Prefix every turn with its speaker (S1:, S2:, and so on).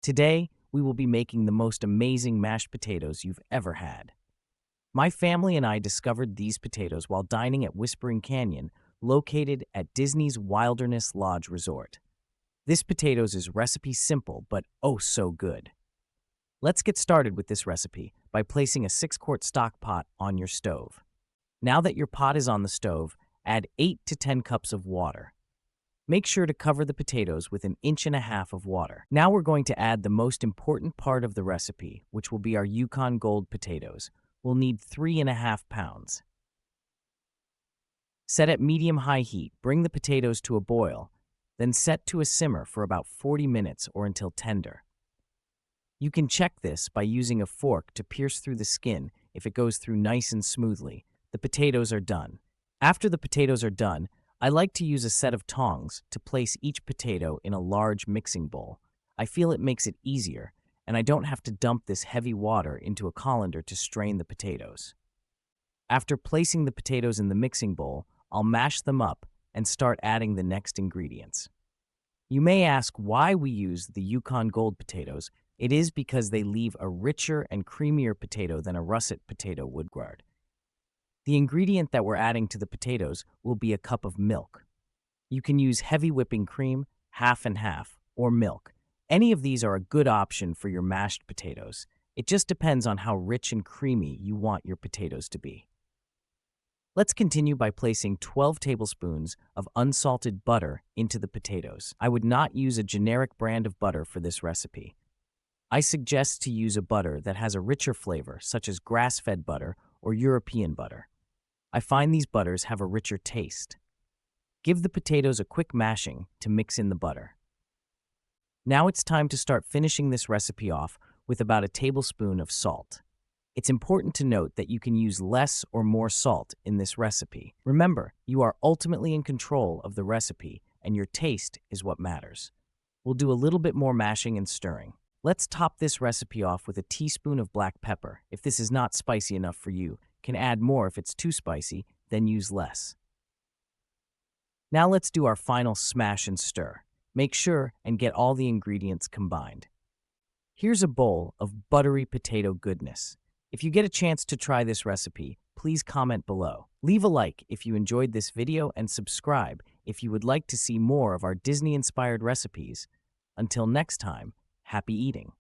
S1: Today, we will be making the most amazing mashed potatoes you've ever had. My family and I discovered these potatoes while dining at Whispering Canyon, located at Disney's Wilderness Lodge Resort. This potatoes is recipe simple, but oh so good. Let's get started with this recipe by placing a 6-quart stock pot on your stove. Now that your pot is on the stove, add 8 to 10 cups of water. Make sure to cover the potatoes with 1.5 inches of water. Now we're going to add the most important part of the recipe, which will be our Yukon Gold potatoes. We'll need 3.5 pounds. Set at medium-high heat, bring the potatoes to a boil, then set to a simmer for about 40 minutes or until tender. You can check this by using a fork to pierce through the skin. If it goes through nice and smoothly, the potatoes are done. After the potatoes are done, I like to use a set of tongs to place each potato in a large mixing bowl. I feel it makes it easier, and I don't have to dump this heavy water into a colander to strain the potatoes. After placing the potatoes in the mixing bowl, I'll mash them up and start adding the next ingredients. You may ask why we use the Yukon Gold potatoes. It is because they leave a richer and creamier potato than a russet potato would guard. The ingredient that we're adding to the potatoes will be a cup of milk. You can use heavy whipping cream, half and half, or milk. Any of these are a good option for your mashed potatoes. It just depends on how rich and creamy you want your potatoes to be. Let's continue by placing 12 tablespoons of unsalted butter into the potatoes. I would not use a generic brand of butter for this recipe. I suggest to use a butter that has a richer flavor, such as grass-fed butter or European butter. I find these butters have a richer taste. Give the potatoes a quick mashing to mix in the butter. Now it's time to start finishing this recipe off with about a tablespoon of salt. It's important to note that you can use less or more salt in this recipe. Remember, you are ultimately in control of the recipe, and your taste is what matters. We'll do a little bit more mashing and stirring. Let's top this recipe off with a teaspoon of black pepper. If this is not spicy enough for you, can add more. If it's too spicy, then use less. Now let's do our final smash and stir. Make sure and get all the ingredients combined. Here's a bowl of buttery potato goodness. If you get a chance to try this recipe, please comment below. Leave a like if you enjoyed this video and subscribe if you would like to see more of our Disney-inspired recipes. Until next time, happy eating.